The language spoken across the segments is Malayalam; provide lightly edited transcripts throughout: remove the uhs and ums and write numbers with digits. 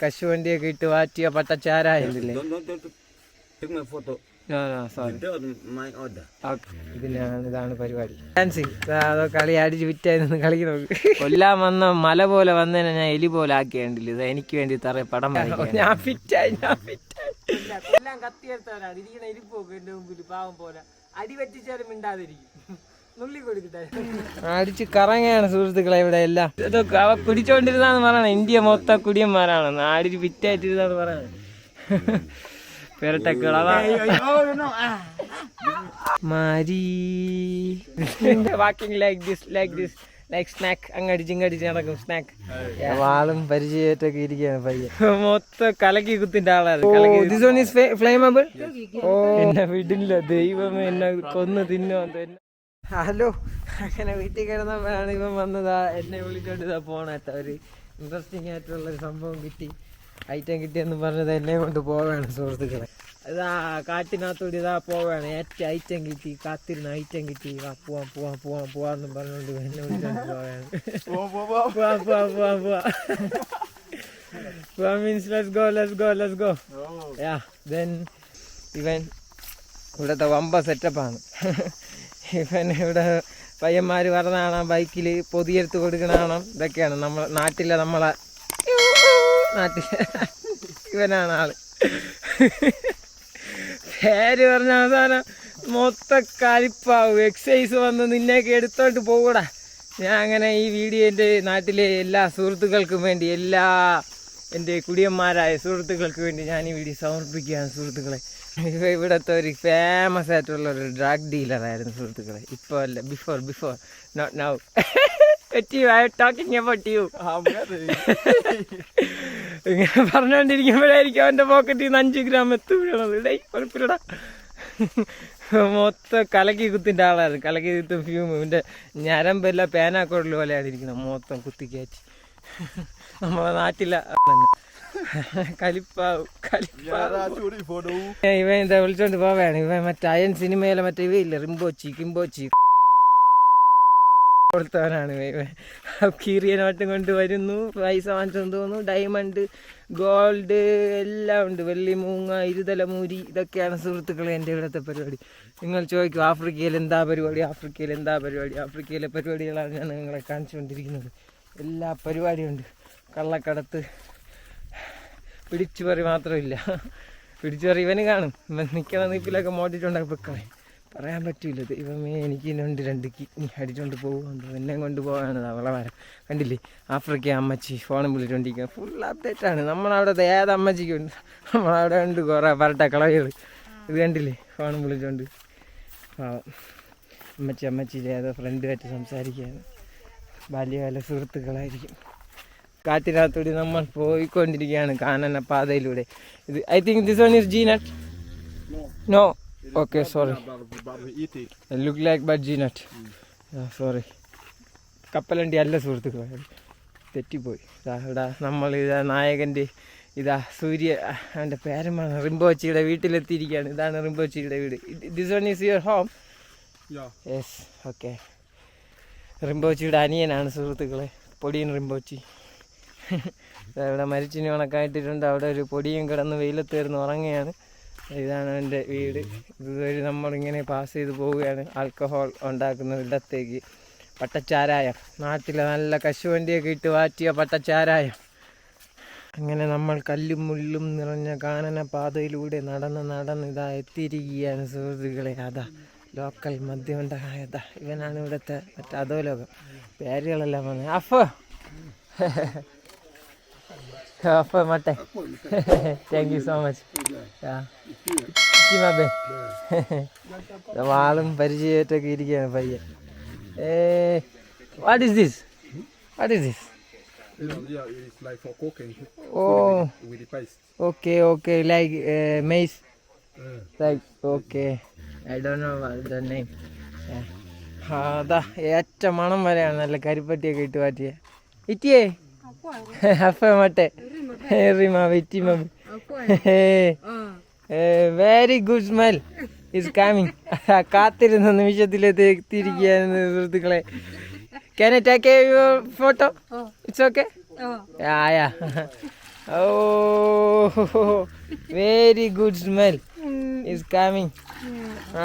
കശുവണ്ടിയൊക്കെ ഇട്ട് വാറ്റിയ പട്ടച്ചാരായില്ലേ? ഇതാണ് പരിപാടി. ഡാൻസിങ് കളി അടിച്ച് വിറ്റായിരുന്നു കളിക്ക് നോക്ക്. കൊല്ലാൻ വന്ന മല പോലെ വന്നതിനെ ഞാൻ എലി പോലെ ആക്കിയണ്ടില്ല. ഇത് എനിക്ക് വേണ്ടി തറ പടം ഞാൻ ഫിറ്റായി എല്ലാം കത്തിയെടുത്തവരാണ് ഇരിക്കണ ഇരിപ്പോക്ക് എന്റെ മുമ്പിൽ പാവം പോലെ അടി പറ്റിച്ചാലും മിണ്ടാതിരിക്കും. അടിച്ച് കറങ്ങയാണ് സുഹൃത്തുക്കളെ ഇവിടെ എല്ലാം. ഇതൊക്കെ അവ കുടിച്ചോണ്ടിരുന്നാന്ന് പറയണ ഇന്ത്യ മൊത്തം കുടിയന്മാരാണ്. ആടിച്ച് ഫിറ്റായിട്ടിരുന്നാണ് പറയണത്. വാക്കിംഗ് ലൈക്ക് സ്നാക്ക് അങ്ങടിച്ച് ഇങ്ങടിച്ച് നടക്കും സ്നാക്ക്. ആളും പരിചയമായിട്ടൊക്കെ ഇരിക്കുകയാണ് പയ്യെ. മൊത്തം കലക്കി കുത്തിന്റെ ആളാണ്. ഫ്ലേമബിൾ. ഓ എന്നെ വിടില്ല ദൈവമേ, എന്നെ കൊന്ന് തിന്നോ. ഹലോ, അങ്ങനെ വീട്ടിൽ കിടന്നപ്പോഴാണ് ഇവൻ വന്നതാ എന്നെ വിളിച്ചോണ്ട് ഇതാ പോണേത്ത ഒരു ഇൻട്രസ്റ്റിംഗ് ആയിട്ടുള്ളൊരു സംഭവം കിട്ടി, ഐറ്റം കിട്ടിയെന്ന് പറഞ്ഞത് എന്നെ കൊണ്ട് പോവാണ് സുഹൃത്തുക്കളെ. ഇതാ കാട്ടിനകത്തോട് ഇതാ പോവാണ്. ഏറ്റവും ഐറ്റം കിട്ടി, കാത്തിരുന്ന ഐറ്റം കിട്ടി. പോവാന്ന് പറഞ്ഞോണ്ട് എന്നെ വിളിച്ചോണ്ട് പോവാണ്. Means let's go. ഇവൻ ഇവിടുത്തെ വമ്പ സെറ്റപ്പാണ്. ഇവൻ ഇവിടെ പയ്യന്മാർ പറഞ്ഞാണ് ബൈക്കിൽ പൊതിയെടുത്ത് കൊടുക്കണാണ്. ഇതൊക്കെയാണ് നമ്മളെ നാട്ടിലെ ഇവനാണ് ആള്. പേര് പറഞ്ഞ അവസാനം മൊത്തം കളിപ്പാവും. എക്സസൈസ് വന്ന് നിന്നെയൊക്കെ എടുത്തോട്ട് പോകൂടാ. ഞാൻ അങ്ങനെ ഈ വീഡിയോ എൻ്റെ നാട്ടിലെ എല്ലാ സുഹൃത്തുക്കൾക്കും വേണ്ടി, എല്ലാ എൻ്റെ കുടിയന്മാരായ സുഹൃത്തുക്കൾക്ക് വേണ്ടി ഞാൻ ഈ വീഡിയോ സമർപ്പിക്കുകയാണ് സുഹൃത്തുക്കളെ. ഇവിടുത്തെ ഒരു ഫേമസ് ആയിട്ടുള്ള ഒരു ഡ്രഗ് ഡീലറായിരുന്നു സുഹൃത്തുക്കളെ. ഇപ്പോൾ അല്ല, ബിഫോർ നോട്ട് നൗ. ഇങ്ങനെ പറഞ്ഞോണ്ടിരിക്കുമ്പോഴായിരിക്കും അവന്റെ പോക്കറ്റിൽ നിന്ന് 5 ഗ്രാം എത്തു വീണത്. കുഴപ്പമില്ലടാ. മൊത്തം കലക്കി കുത്തിന്റെ ആളായിരുന്നു. കലക്കി കുത്തും ഫ്യൂം. ഇവന്റെ ഞരമ്പെല്ലാം പേനാക്കോടല് പോലെയാണ് ഇരിക്കുന്നത്. മൊത്തം കുത്തിക്കയറ്റി. നമ്മളെ നാട്ടില ഇവൻ എന്താ വിളിച്ചോണ്ട് പോവാണ്. ഇവൻ മറ്റേ അയൻ സിനിമയിലെ മറ്റേ ഇവയില്ല, കിംബോച്ചി കൊടുത്തവനാണ്. കീറിയനോട്ടും കൊണ്ട് വരുന്നു. പൈസ വാങ്ങിച്ചെന്ന് തോന്നുന്നു. ഡയമണ്ട്, ഗോൾഡ് എല്ലാം ഉണ്ട്. വെള്ളി, മൂങ്ങ, ഇരുതല മൂരി, ഇതൊക്കെയാണ് സുഹൃത്തുക്കളെ എൻ്റെ ഇവിടുത്തെ പരിപാടി. നിങ്ങൾ ചോദിക്കും ആഫ്രിക്കയിൽ എന്താ പരിപാടി. ആഫ്രിക്കയിലെ പരിപാടികളാണ് ഞാൻ നിങ്ങളെ കാണിച്ചുകൊണ്ടിരിക്കുന്നത്. എല്ലാ പരിപാടിയുണ്ട്. കള്ളക്കടത്ത്, പിടിച്ചുപറി മാത്രമില്ല. പിടിച്ചുപറി ഇവന് കാണും. ഇവൻ നിൽക്കണ നിപ്പിലൊക്കെ മോട്ടിട്ടുണ്ടാക്കി വെക്കണേ. പറയാൻ പറ്റൂല. ദൈവമേ, എനിക്ക് ഇന്നുണ്ട് 2 കിഡ്നി അടിച്ചോണ്ട് പോകുന്നുണ്ട്. എന്നെ കൊണ്ട് പോകാണ് അവളെ വരം. കണ്ടില്ലേ, ആഫ്രിക്ക അമ്മച്ചി ഫോണും വിളിച്ചോണ്ടിരിക്കുക. ഫുൾ അപ്ഡേറ്റാണ്. നമ്മളവിടെ ഏത് അമ്മച്ചിക്കുണ്ട്. നമ്മളവിടെ ഉണ്ട് കുറേ പറട്ട കളവികൾ. ഇത് കണ്ടില്ലേ, ഫോണും വിളിച്ചോണ്ട് പാവം അമ്മച്ചിയുടെ ഏതോ ഫ്രണ്ടുമായിട്ട് സംസാരിക്കുകയാണ്. ബാല്യകാല സുഹൃത്തുക്കളായിരിക്കും. കാട്ടിനകത്തൂടെ നമ്മൾ പോയിക്കൊണ്ടിരിക്കുകയാണ് കാനന പാതയിലൂടെ. ഇത് I think this one is ജീനട്ട്. No, okay, sorry. Look like but ജീനട്ട്. സോറി. കപ്പലണ്ടി അല്ല സുഹൃത്തുക്കളെ, തെറ്റിപ്പോയി. ഇവിടെ നമ്മൾ ഇതാ നായകൻ്റെ അവൻ്റെ പേരമാണ് റിംബോച്ചിയുടെ വീട്ടിലെത്തിയിരിക്കുകയാണ്. ഇതാണ് റിംബോച്ചിയുടെ വീട്. This one is your home? Yes, okay. റിംബോച്ചിയുടെ അനിയനാണ് സുഹൃത്തുക്കളെ, പൊടിയൻ റിംബോച്ചി. ഇവിടെ മരിച്ചിനി ഉണക്കായിട്ടിട്ടുണ്ട്. അവിടെ ഒരു പൊടിയും കിടന്ന് വെയിലത്ത് വരുന്ന ഉറങ്ങുകയാണ്. ഇതാണ് എൻ്റെ വീട്. ഇതുവഴി നമ്മളിങ്ങനെ പാസ് ചെയ്ത് പോവുകയാണ് ആൽക്കഹോൾ ഉണ്ടാക്കുന്ന ഇടത്തേക്ക്. പട്ടച്ചാരായം, നാട്ടിലെ നല്ല കശുവണ്ടിയൊക്കെ ഇട്ട് വാറ്റിയ പട്ടച്ചാരായം. അങ്ങനെ നമ്മൾ കല്ലും മുള്ളും നിറഞ്ഞ കാനന പാതയിലൂടെ നടന്ന് ഇതാ എത്തിയിരിക്കുകയാണ് സുഹൃത്തുക്കളെ. അതാ ലോക്കൽ മദ്യമുണ്ടായതാ. ഇവനാണ് ഇവിടുത്തെ മറ്റേ അധോലോകം. പേരുകളെല്ലാം വന്നത് അഫ മട്ടെ. Thank you so much. ആളും പരിചയമായിട്ടൊക്കെ ഇരിക്കുകയാണ് പയ്യെ. What is this? Oh, okay, like maize. Like, okay, I don't know the name. അതാ ഏറ്റ മണം വരെയാണ്. നല്ല കരിപ്പറ്റിയൊക്കെ ഇട്ട് മാറ്റിയ ഇറ്റിയേ അഫ മട്ടെ very good smell is coming. കാത്തിരുന്ന നിമിഷത്തിലേക്ക് എത്തിയിരിക്കുകയാണ് സുഹൃത്തുക്കളെ. Can I take your photo? It's okay? Yeah. Oh, very good smell is coming.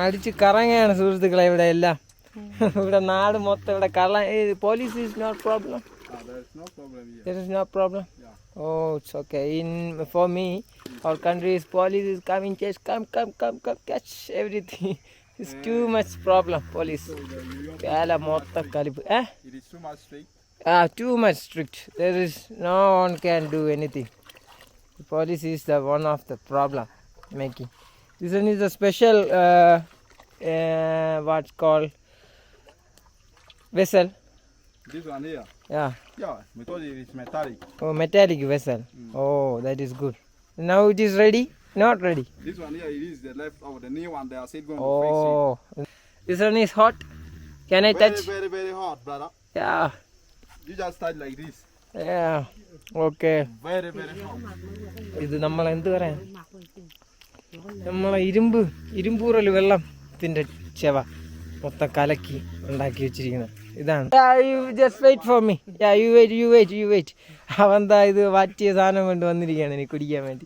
അടിച്ച് കറങ്ങയാണ് സുഹൃത്തുക്കളെ ഇവിടെ എല്ലാം. ഇവിടെ നാട് മൊത്തം ഇവിടെ police is not problem. There is no problem. Oh, it's okay. For me, our country's police is coming, just come, catch everything. It's too much problem, police. Kala motta kalipu. It is too much strict. Too much strict. There is no one can do anything. The police is the one of the problem making. This one is a special what's called vessel. This one here. Yeah. Yeah, we told you it's metallic. Oh, metallic vessel. Oh, that is good. Now it is ready? Not ready. This one here, it is the left of the new one. They are still going to fix it. Oh, this one is hot. Can I touch? Very, very hot, brother. Yeah. You just touch like this. Yeah. Okay. Very, very hot. ഇത് നമ്മൾ എന്ത് പറയാൻ, നമ്മളെ ഇരുമ്പൂറൽ വെള്ളത്തിൻ്റെ ചെവ മൊത്തം കലക്കി ഉണ്ടാക്കി വെച്ചിരിക്കുന്നത് ഇതാണ്. You just wait for me. Yeah, you wait. അവന്താ ഇത് വാറ്റിയ സാധനം കൊണ്ട് വന്നിരിക്കുകയാണ് എനിക്ക് കുടിക്കാൻ വേണ്ടി.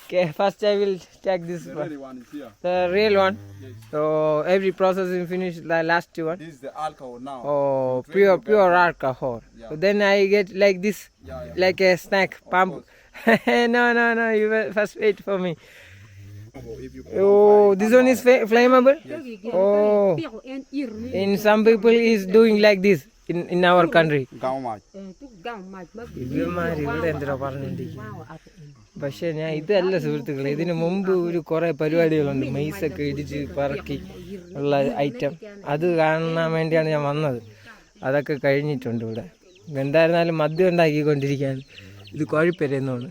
Okay, first I will take this The one. real one is here. The real one. Yes. So every process is finished, the last one. This is the alcohol now. Oh, pure alcohol. Yeah. So then I get like this, Yeah. like a snack, pump. No, you first wait for me. If you Oh, this one is flammable. Oh, in some people is doing like this in our country. ഇവന്മാർ ഇവിടെ എന്തിനാ പറഞ്ഞിരിക്കും. പക്ഷെ ഞാൻ ഇതല്ല സുഹൃത്തുക്കളെ, ഇതിന് മുമ്പ് കുറെ പരിപാടികളുണ്ട്, മെയ്സൊക്കെ ഇടിച്ച് പറക്കി ഉള്ള ഐറ്റം. അത് കാണാൻ വേണ്ടിയാണ് ഞാൻ വന്നത്. അതൊക്കെ കഴിഞ്ഞിട്ടുണ്ട് ഇവിടെ. എന്തായിരുന്നാലും മദ്യം ഉണ്ടാക്കിക്കൊണ്ടിരിക്കുകയാണ്. ഇത് കോഴിപ്പേരെന്നാണ്.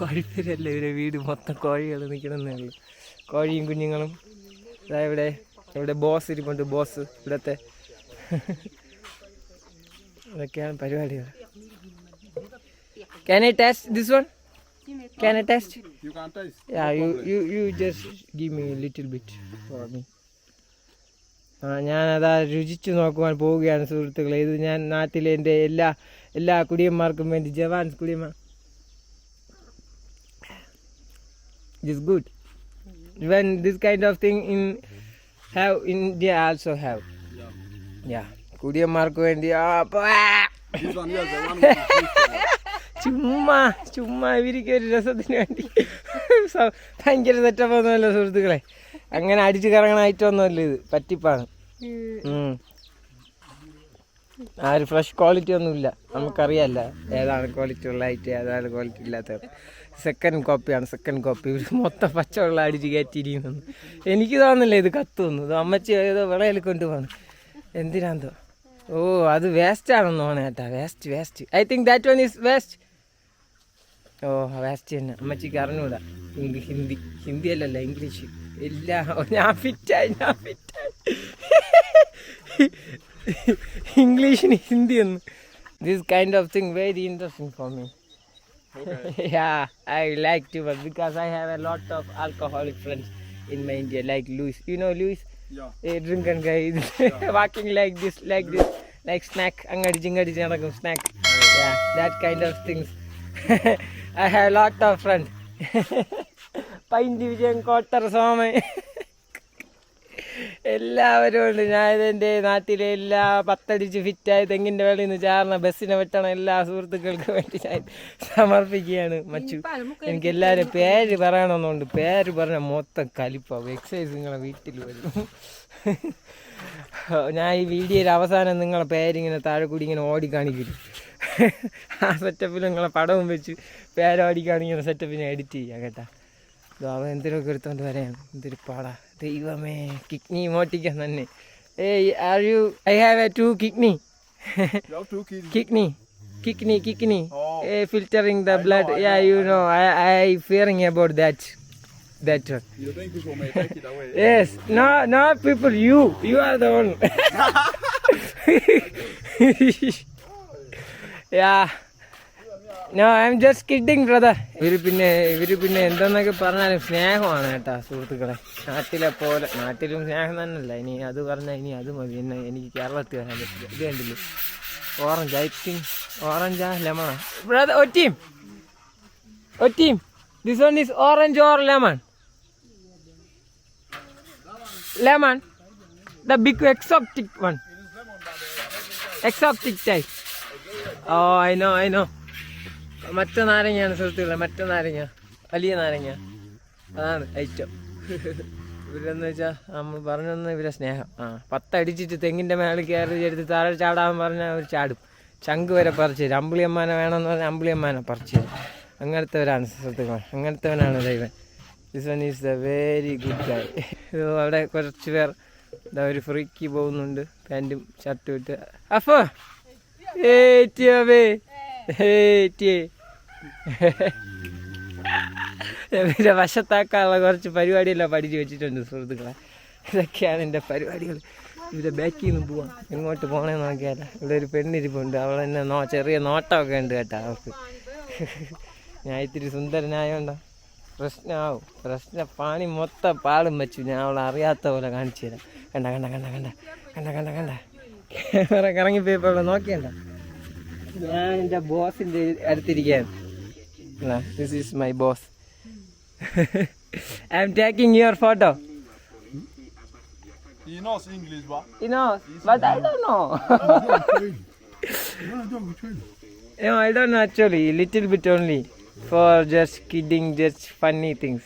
കോഴിപ്പേരല്ല, ഇവരെ വീട് മൊത്തം കോഴികൾ നിൽക്കണമെന്നേ ഉള്ളൂ. കോഴിയും കുഞ്ഞുങ്ങളും. ഇവിടെ ബോസ് ഇരിപ്പുണ്ട്, ബോസ് ഇവിടത്തെ. ഇതൊക്കെയാണ് പരിപാടികൾ. Can I test this one? Can I test? You can taste. Yeah, you just give me a little bit for me. ഞാനതാ രുചിച്ചു നോക്കുവാൻ പോവുകയാണ് സുഹൃത്തുക്കളെ. ഇത് ഞാൻ നാട്ടിലെ എൻ്റെ എല്ലാ കുടിയന്മാർക്കും വേണ്ടി, jawans കുടിയന്മാർ. This is good. When this kind of thing in India also have. Yeah. കുടിയന്മാർക്ക് വേണ്ടി. This one here is the one with the ചുമ്മാ ഇവർക്ക് ഒരു രസത്തിന് വേണ്ടി ഭയങ്കര സെറ്റപ്പൊന്നുമല്ല സുഹൃത്തുക്കളെ. അങ്ങനെ അടിച്ചു കറങ്ങണ ഐറ്റം ഒന്നുമല്ല ഇത്, പറ്റിപ്പാണ്. ആ ഒരു ഫ്രഷ് ക്വാളിറ്റി ഒന്നുമില്ല, നമുക്കറിയാമല്ല ഏതാണ് ക്വാളിറ്റി ഉള്ള ഐറ്റം ഏതാണ് ക്വാളിറ്റി ഇല്ലാത്തത്. Second copy. ഇവർ മൊത്തം പച്ചവെള്ളം അടിച്ച് കയറ്റിയിരിക്കുന്നു. എനിക്ക് തോന്നുന്നില്ല ഇത് കത്തുന്നു. ഇത് അമ്മച്ചി ഏതോ വിളയിൽ കൊണ്ടുപോകണം, എന്തിനാന്തോ. ഓ, അത് വേസ്റ്റ് ആണെന്ന് തോന്നുന്നു കേട്ടാ. Waste. I think that one is waste. ഓ, വേസ്റ്റ് തന്നെ. അമ്മച്ചിക്ക് അറിഞ്ഞൂടാ ഹിന്ദി അല്ലല്ല, ഇംഗ്ലീഷ് ഇല്ല. ഞാൻ ഫിറ്റായി. ഇംഗ്ലീഷിന് ഹിന്ദി ഒന്ന്. This kind of thing very interesting for me. Okay. Yeah, I like too much because I have a lot of alcoholic friends in my India, like Louis. You know Louis? Yeah. A drunken guy, walking like this, like snack. Angadi jingadi janagam snack. Yeah, that kind of things. I have a lot of friends. Pine division, Kotter Swami. എല്ലാവരും ഉണ്ട്. ഞാൻ ഇതെൻ്റെ നാട്ടിലെ എല്ലാ പത്തടിച്ച് ഫിറ്റായി തെങ്ങിൻ്റെ വേളയിൽ നിന്ന് ചാർന്ന ബസ്സിനെ വെട്ടണ എല്ലാ സുഹൃത്തുക്കൾക്കും വേണ്ടി ഞാൻ സമർപ്പിക്കുകയാണ്. മച്ചു, എനിക്ക് എല്ലാവരും പേര് പറയണമെന്നുണ്ട്. പേര് പറഞ്ഞാൽ മൊത്തം കലിപ്പാവും. എക്സസൈസ് നിങ്ങളെ വീട്ടിൽ വരും. ഞാൻ ഈ വീഡിയോയിൽ അവസാനം നിങ്ങളെ പേരിങ്ങനെ താഴെ കൂടി ഇങ്ങനെ ഓടിക്കാണിക്കും. ആ സെറ്റപ്പിൽ നിങ്ങളെ പടവും വെച്ച് പേരോടിക്കാണിക്കുന്ന സെറ്റപ്പിനെ എഡിറ്റ് ചെയ്യാം കേട്ടാ. അവൻ എന്തിനൊക്കെ എടുത്തോണ്ട് വരാണ്. എന്തൊരു പാടാ ദൈവമേ. കിഡ്നി മോട്ടിക്കാൻ തന്നെ. I have a 2 kidney. You have 2 Kidney. Oh. Filtering the blood. Yeah, you know, I fearing about that. You think people may take it away? Yes. No people. You are the one. Yeah. No, I'm just kidding, brother. ഇവര് പിന്നെ എന്തെന്നൊക്കെ പറഞ്ഞാലും സ്നേഹമാണ് കേട്ടാ സുഹൃത്തുക്കളെ. നാട്ടിലെ പോലെ, നാട്ടിലും സ്നേഹം തന്നെയല്ല. ഇനി അത് പറഞ്ഞാൽ ഇനി അത് മതി. പിന്നെ എനിക്ക് കേരളത്തിൽ വരാൻ പറ്റില്ല. ഇത് കണ്ടില്ലേ, ഓറഞ്ച്. ഐ തിങ്ക് ഓറഞ്ചാ ലെമണാ ബ്രദർ. ഒരു team What team? This one is orange or lemon? Lemon. The big exotic one. Exotic type. Oh, I know. മറ്റേ നാരങ്ങയാണ് സുഹൃത്തുക്കളെ, മറ്റേ നാരങ്ങ, വലിയ നാരങ്ങ, അതാണ് ഐറ്റം. ഇവരെന്ന് വെച്ചാൽ നമ്മൾ പറഞ്ഞൊന്ന് ഇവരെ സ്നേഹം. 10 അടിച്ചിട്ട് തെങ്ങിൻ്റെ മേളിൽ കയറി എടുത്ത് താഴെ ചാടാൻ പറഞ്ഞാൽ അവർ ചാടും. ചങ്ക് വരെ പറിച്ചു തരും. അമ്പിളിയമ്മാനെ വേണമെന്ന് പറഞ്ഞാൽ അമ്പിളിയമ്മാനെ പറിച്ചു തരും. അങ്ങനത്തെവരാണ് സുഹൃത്തുക്കൾ, അങ്ങനത്തെവനാണ് ദൈവൻ. This one is the very good guy. അവിടെ കുറച്ച് പേർ ഇതാ ഒരു ഫ്രീക്ക് പോകുന്നുണ്ട്, പാൻറ്റും ഷർട്ടും ഇട്ട്. അഫോ ഇവരെ വശത്താക്കാനുള്ള കുറച്ച് പരിപാടിയെല്ലാം പഠിച്ചു വെച്ചിട്ടുണ്ട് സുഹൃത്തുക്കളെ. ഇതൊക്കെയാണ് എൻ്റെ പരിപാടികൾ. ഇവരെ ബാക്കിൽ നിന്ന് പോവാം. എങ്ങോട്ട് പോകണമെന്ന് നോക്കിയാലോ. ഇവിടെ ഒരു പെണ്ണിരിപ്പുണ്ട്, അവളെന്നെ ചെറിയ നോട്ടമൊക്കെ ഉണ്ട് കേട്ടോ അവൾക്ക്. ഞാൻ ഇത്തിരി സുന്ദരനായോണ്ടോ പ്രശ്നം പാണി മൊത്തം പാളും വെച്ചു. ഞാൻ അവളെ അറിയാത്ത പോലെ കാണിച്ചു തരാം. കണ്ട ക്യാമറ കറങ്ങിപ്പോയപ്പോൾ അവളെ നോക്കിയണ്ട. ഞാൻ എൻ്റെ ബോസിൻ്റെ അടുത്തിരിക്കുകയാണ്. This is my boss. I am taking your photo. He knows English, but He knows, but I don't know. No, I don't know actually. Little bit only. For just kidding, just funny things.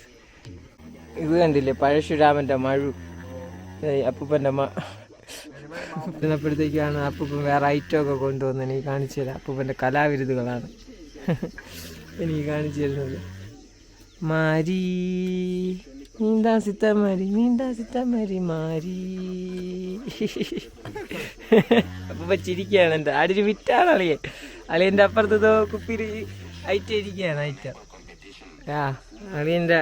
ഇത് കണ്ടില്ലേ പഴശുരാമൻ്റെ മഴു, അപ്പൂപ്പൻ്റെ പ്പോഴത്തേക്കാണ് അപ്പൂപ്പൻ വേറെ ഐറ്റമൊക്കെ കൊണ്ടുവന്ന് എനിക്ക് കാണിച്ചു തരാം. അപ്പൂപ്പൻ്റെ കലാവിരുതുകളാണ് എനിക്ക് കാണിച്ചു തരുന്നത്. മാരി നീന്താ സിത്തമരി മാരി. അപ്പൂപ്പ ചിരിക്കുകയാണ്. എൻ്റെ അടിച്ച് വിറ്റാണ് അളിയൻ്റെ അപ്പുറത്തതോ കുപ്പിയിൽ ഐറ്റം ഇരിക്കുകയാണ്. ഐറ്റം അളിയൻ്റെ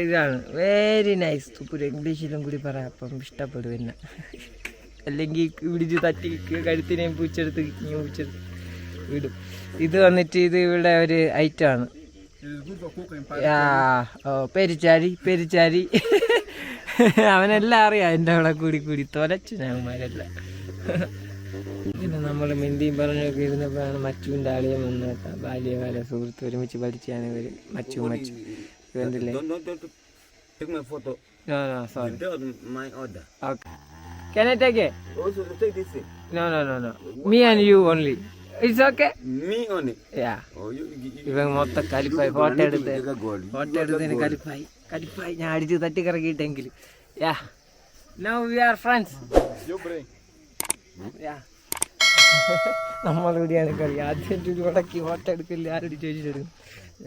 ഇതാണ് വെരി നൈസ്. തുപ്പൂര് ഇംഗ്ലീഷിലും കൂടി പറയാം, അപ്പം ഇഷ്ടപ്പെടും എന്നെ. അല്ലെങ്കിൽ പിടിച്ച് തട്ടി കഴുത്തിനെയും പൂച്ചെടുത്ത് വിടും. ഇത് വന്നിട്ട് ഇത് ഇവിടെ ഒരു ഐറ്റമാണ്. പെരിച്ചാരി. അവനെല്ലാം അറിയാം എൻ്റെ അവിടെ കൂടി തൊലച്ചു ഞങ്ങന്മാരെല്ലാം. പിന്നെ നമ്മൾ മിണ്ടിയും പറഞ്ഞൊക്കെ ഇരുന്നപ്പോഴാണ് മച്ചുവിൻ്റെ ആളിയം വന്ന് കേട്ടോ. ബാല്യകാല സുഹൃത്ത് ഒരുമിച്ച് പഠിച്ചാണ് ഇവർ. മച്ചു കണ്ടില്ലേ? Sorry. Okay. Can I take it? Also, take this thing. No. Me and you only. It's okay? Me only. Yeah. Oh, you ഇവൻ മൊത്തം കലിപ്പായി. ഫോട്ടോ എടുത്തതിന് കലിപ്പായി. ഞാൻ അടിച്ച് തട്ടിക്കറക്കിയിട്ടെങ്കിൽ. Yeah. Now we are friends. you bring. Yeah. നമ്മളിവിടെയാണ് കളി. ആദ്യം ഉടക്കി ഫോട്ടോ എടുക്കില്ല, ആരോട് ചോദിച്ചിട്ടെടുക്കും.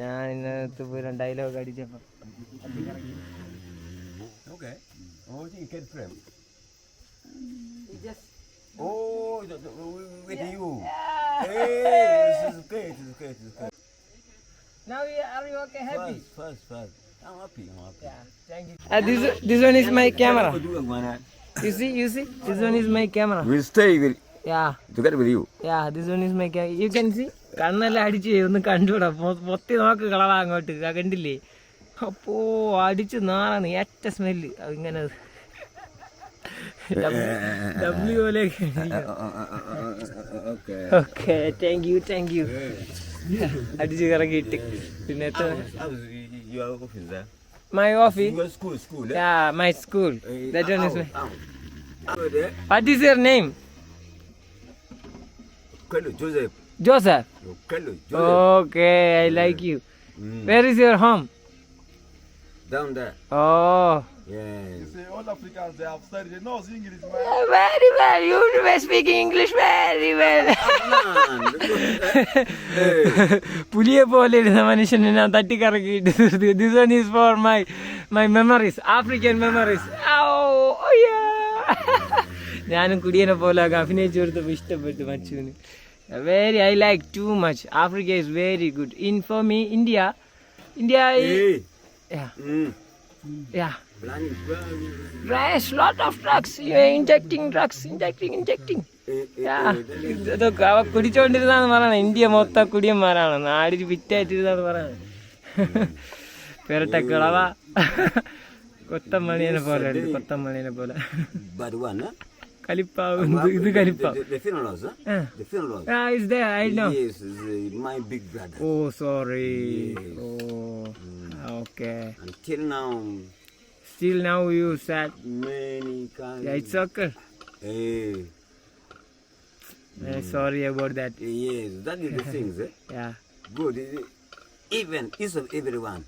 ഞാൻ ഇന്നത്തെ പോയി ഡയലോഗ് അടിച്ചപ്പോൾ okay. Oh, you can frame. Oh, with you. Hey, this is okay. Now are you okay? Happy? First. I'm happy. Yeah, thank you. This one is my camera. You see? This one is my camera. We'll stay Yeah. together with you. Yeah, this one is my camera. You can see? കണ്ണെല്ലാം അടിച്ച് ഒന്ന് കണ്ടുകൂടാ. പൊത്തി നോക്ക് കളവാ അങ്ങോട്ട്. കണ്ടില്ലേ? അപ്പോ അടിച്ച് നാറാണ്. ഏറ്റ സ്മെല്ല് ഇങ്ങനെ ഡബ്ല്യു പോലെ. Okay, thank you. അടിച്ച് കറക്കിയിട്ട് പിന്നെ my office. Your school. Yeah, my school. That one is my. What is your name? Joseph. Joseph. Joseph. Okay, I like you. Where is your home? Down there. Oh. Yes. See, all Africans, they have studied. They know English, man. Very well. You were speaking English very well. പുലിയെ പോലെ ഇരുന്ന മനുഷ്യനെ ഞാൻ തട്ടിക്കറക്കിയിട്ട്. This one is for my memories, African memories. ഞാനും കുടിയനെ പോലെ അഭിനയിച്ചു കൊടുത്തപ്പോൾ ഇഷ്ടപ്പെട്ടു മച്ചുവിന്. Very, I like too much. Africa is very good. For me, India is, yeah. There's lot of drugs. You're injecting drugs. ഇതൊക്കെ അവ കുടിച്ചോണ്ടിരുന്നാന്ന് പറയണേ. ഇന്ത്യ മൊത്തം കുടിയന്മാരാണ്. നാടിന് വിറ്റായിട്ടിരുന്നാന്ന് പറയണേ. പെരട്ടക്കിളവ കൊത്തമണിയെ പോലെ ഉണ്ട്. കൊത്തമണിയെ പോലെ കലിപ്പാവുന്നത്. ഇത് കലിപ്പാവും. Is there? I know. Yes, my big brother. Oh, sorry. Yes. Oh. Okay. Until now, Still now you sad. many kinds. Yeah, it's okay. Hey, Sorry about that. yes, that is the things. Yeah. Good. Even is of everyone.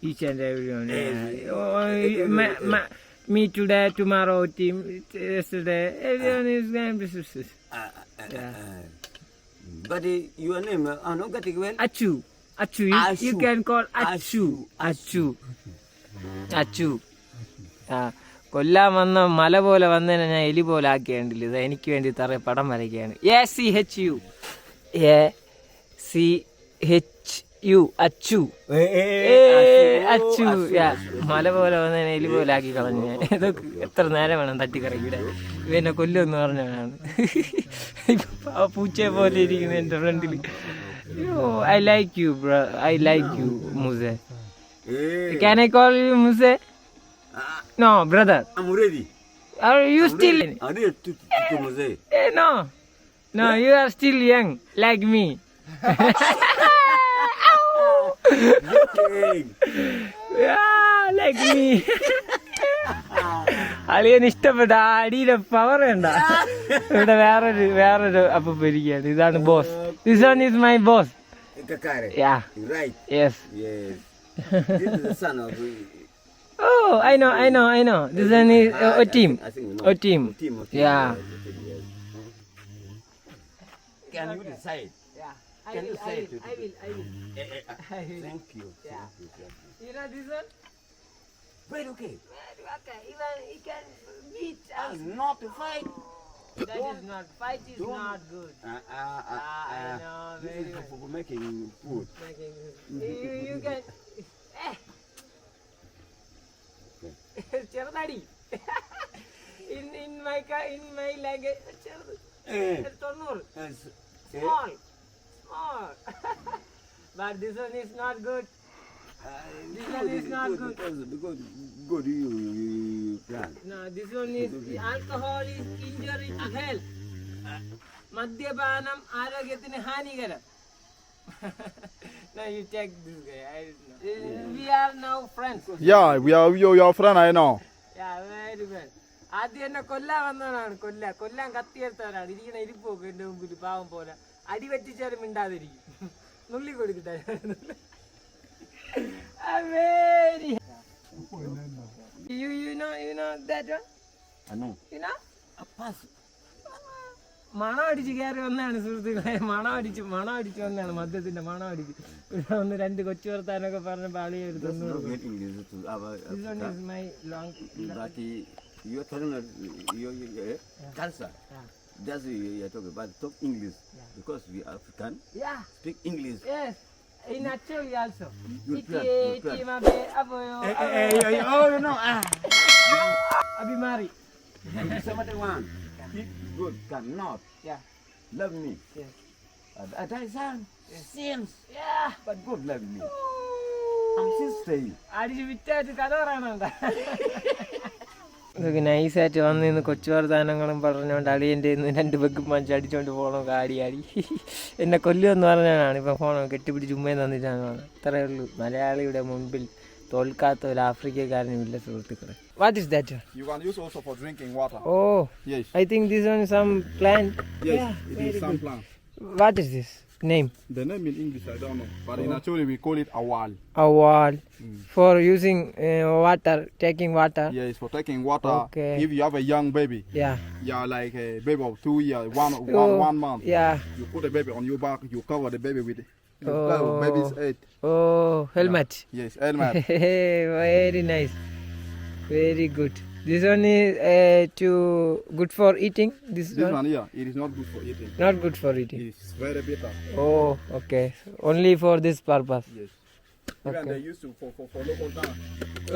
Each and everyone. Yes. Yeah. Me today, tomorrow, team, yesterday, everyone is going to Yeah. But your name, I not getting well. Achu. Achu. You Ashu. can call Achu. Ashu. Achu. Achu. ആ കൊല്ലാൻ വന്ന മല പോലെ വന്നതിനെ ഞാൻ എലി പോലെ ആക്കിയാണ്ടില്ല. ഇത് എനിക്ക് വേണ്ടി തറ പടം വരയ്ക്കുകയാണ്. ACHU. ACHU. അച്ചു. അച്ചു. മല പോലെ വന്നതിനെ എലി പോലെ ആക്കി കളഞ്ഞു ഞാൻ. ഇതൊക്കെ എത്ര നേരം വേണം തട്ടിക്കറക്കിടെ. ഇവനെ കൊല്ലുമെന്ന് പറഞ്ഞവനാണ്. ഇപ്പൊ പൂച്ചയെ പോലെ ഇരിക്കുന്നു എൻ്റെ ഫ്രണ്ടിൽ. I like you, bro. I like you, Muse. Can I call you Muse? No, brother. I'm ready. Are you still? I'm ready to Mose. No. No, you are still young, like me. Yeah, like me. അളിയന് ഇഷ്ടപ്പെട്ട ആ അടിയുടെ പവർ വേണ്ട. ഇവിടെ വേറൊരു അപ്പം ഇരിക്കുകയാണ്. ഇതാണ് boss. This one is my boss. Kakare. Yeah. Right. Yes. Yes. This is the son of. Oh, I know. This one is a team. I think you know. A team. Team. Yeah. Can you decide? Yeah. Can you say it? I will. Thank you. Yeah. Thank you. You know this one? Wait, okay. Okay, even he can beat us. Not to fight. That is not, fight is not good. I know, This very is good. for making food. You can, ചെറുതടി. in my language, ചെറുത്. 90. Small. But this one is not good. This one is not good. Because good you plan. No, this one is, alcohol is injury to health. മദ്യപാനം ആരോഗ്യത്തിന് ഹാനികരം. Now you take this guy. I don't know. We are now friends. Yeah, we are your friend, I know. Yeah, very well. ആദ്യം എന്നെ കൊല്ലാൻ വന്നവനാണ്. കൊല്ലാൻ കത്തിയെടുത്തവനാണ്. ഇരിക്കണ ഇരിപ്പോക്ക് എന്റെ മുമ്പിൽ പാവം പോലെ. അടി വെട്ടിച്ചാലും മിണ്ടാതിരിക്കും. നുള്ളി കൊടുക്കട്ടെ. Very. You know that one? I know. You know? A pass. മണം അടിച്ച് കയറി വന്നതാണ് സുഹൃത്തുക്കളെ. മണം അടിച്ച് വന്നതാണ്. മദ്യത്തിന്റെ മണം അടിച്ച് ഇവിടെ വന്ന് 2 കൊച്ചു വർത്താനൊക്കെ പറഞ്ഞ പാളി എടുത്തൊന്നു. This one is my long. But you're telling us your cancer. Yeah. That's you're talking about. Talk English because we are African. Yeah. Speak English. Yes. In actually also. Good plan, good plan. Mabe aboyo. Oh, you know. Abimari. Somebody want. Speak good, cannot. Yeah. Love me. Yes. That is sins. Yeah. But good love me. I'm still staying. അടിച്ച് വിറ്റായിട്ട് കഥ പറയാനുണ്ട. ഇതൊക്കെ നൈസായിട്ട് വന്ന് നിന്ന് കൊച്ചു വർത്താനങ്ങളും പറഞ്ഞുകൊണ്ട് അളിയൻ്റെ 2 ബെഗും വാങ്ങിച്ച് അടിച്ചോണ്ട് പോകണം. ആടി എന്നെ കൊല്ലുമെന്ന് പറഞ്ഞാണ്. ഇപ്പം ഫോൺ കെട്ടിപ്പിടിച്ച് ഉമ്മയെ തന്നിട്ടാണ്. അത്രയേ ഉള്ളൂ. മലയാളിയുടെ മുൻപിൽ തോൽക്കാത്ത ഒരു ആഫ്രിക്കക്കാരനുമില്ല സുഹൃത്തുക്കളെ. What is that? You can use also for drinking water. Oh, Yes. I think this one is some plant. Yes, Yeah, it very is some good. plant. What is this name? The name in English I don't know, but in Acholi we call it awal. A wall for using water, taking water. Yes, for taking water. Okay. If you have a young baby, Yeah. yeah, like a baby of 2 years, one month. Yeah. You put the baby on your back, you cover the baby with it. You Oh. cover baby's head. Oh, helmet. Yes, helmet. Very nice. Very good. This one is too good for eating. This One here, it is not good for eating. not good for eating. It is very bitter. Oh, okay. Only for this purpose. Yes. Even they used to for local dance.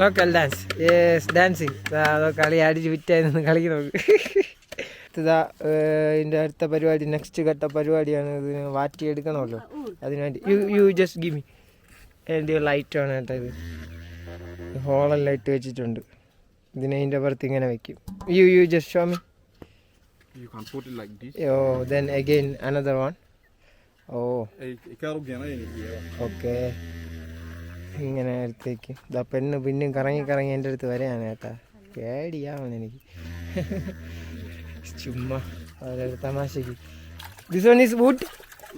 Local dance. Yes, dancing. കളി അടിച്ച് വിറ്റായി നിന്ന് കളിക്ക് നോക്ക്. ഇതാ ഇതിൻ്റെ അടുത്ത പരിപാടി, നെക്സ്റ്റ് ഘട്ട പരിപാടിയാണ്. ഇതിന് വാറ്റിയെടുക്കണമല്ലോ. അതിനുവേണ്ടി യു ജസ്റ്റ് ഗിവ് മി. എൻ്റെ ലൈറ്റാണ് കേട്ടോ ഇത്. ഹോളെല്ലാം ഇട്ട് വെച്ചിട്ടുണ്ട്. ഇതിനെ ഇതിൻ്റെ പുറത്ത് ഇങ്ങനെ വെക്കും. You just show me. You can put it like this. Oh, then again another one. Oh, Quero ganhar ele. okay. ഇങ്ങനെ അടുത്തേക്ക് ഇതാ പെണ്ണ് പിന്നും കറങ്ങി കറങ്ങി എൻ്റെ അടുത്ത് വരെയാണ് കേട്ടാ. പേടിയാവണം എനിക്ക്. ചുമ്മാ അവരൊരു തമാശക്ക്. This one is wood?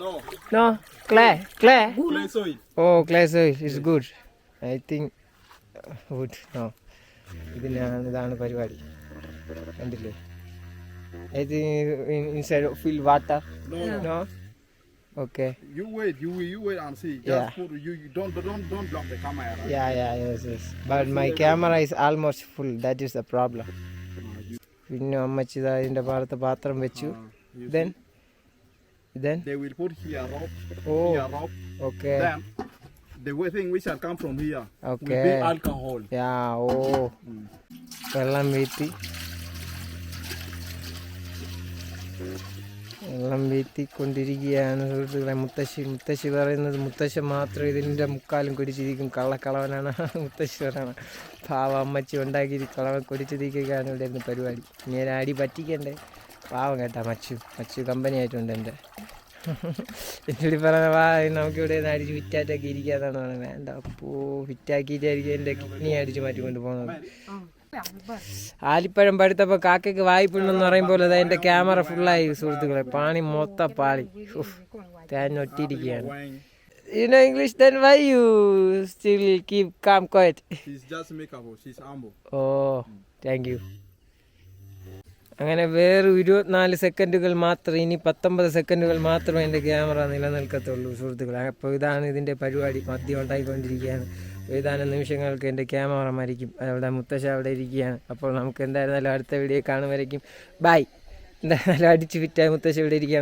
No. No clay clay. Clay soil. Oh clay soil is good. I think wood no. ഇതാണ് പരിപാടി. കണ്ടില്ലേ? I think inside fill water. No. Okay. You wait and see. Just Yeah. put you don't block the camera. Right? Yes. But my camera is almost full. That is the problem. പിന്നെ അമ്മച്ചി ഇതാ ഇതിൻ്റെ ഭാഗത്ത് പാത്രം വെച്ചു. You Then they will put here rope. Oh. Here rope. Okay. Then the way thing which shall come from here Okay. will be alcohol. വെള്ളം വീത്തി കൊണ്ടിരിക്കുകയാണ് സുഹൃത്തുക്കളെ. മുത്തശ്ശി പറയുന്നത് മുത്തശ്ശൻ മാത്രം ഇതിൻ്റെ മുക്കാലും കുടിച്ചിരിക്കും, കള്ളക്കളവനാണ് മുത്തശ്ശി പറയണം. പാവ അമ്മച്ചി ഉണ്ടാക്കി കളവൻ കുടിച്ചിരിക്കുകയാണ് ഇവിടെ ഇരുന്ന് പരിപാടി. ഇങ്ങനെ അടി പറ്റിക്കണ്ടേ പാവം കേട്ടാ. മച്ചു കമ്പനി ആയിട്ടുണ്ട് എൻ്റെ. എന്നോട് പറഞ്ഞ വാ നമുക്കിവിടെ നിന്ന് അടിച്ച് ഫിറ്റായിട്ടൊക്കെ ഇരിക്കാതാണ് പറഞ്ഞത്. വേണ്ട അപ്പോ ഫിറ്റാക്കിയിട്ടായിരിക്കും എൻ്റെ കിഡ്നി അടിച്ച് മാറ്റിക്കൊണ്ട് പോകുന്നത്. ആലിപ്പഴം പഴുത്തപ്പോൾ കാക്കയ്ക്ക് വായ്പുണ്ടെന്ന് പറയുമ്പോൾ അതാ എൻ്റെ ക്യാമറ ഫുള്ളായി സുഹൃത്തുക്കളെ. പാണി മൊത്തം പാളി തേഞ്ഞൊട്ടിരിക്കുകയാണ്. You know English, then why you still keep calm quiet? She's just makeable. She's humble. Oh, thank you. അങ്ങനെ വേറെ 24 സെക്കൻഡുകൾ മാത്രം, ഇനി 19 സെക്കൻഡുകൾ മാത്രമേ എൻ്റെ ക്യാമറ നിലനിൽക്കത്തുള്ളൂ സുഹൃത്തുക്കളെ. അപ്പോൾ ഇതാണ് ഇതിൻ്റെ പരിപാടി. മദ്യം ഉണ്ടായിക്കൊണ്ടിരിക്കുകയാണ്. ഏതാനും നിമിഷങ്ങൾക്ക് എൻ്റെ ക്യാമറ മരിക്കും. അവിടെ മുത്തശ്ശ അവിടെ ഇരിക്കുകയാണ്. അപ്പോൾ നമുക്ക് എന്തായിരുന്നാലും അടുത്ത വീഡിയോ കാണും വരയ്ക്കും ബൈ. എന്തായാലും അടിച്ച് ഫിറ്റായി മുത്തശ്ശ ഇവിടെ ഇരിക്കുകയാണ്.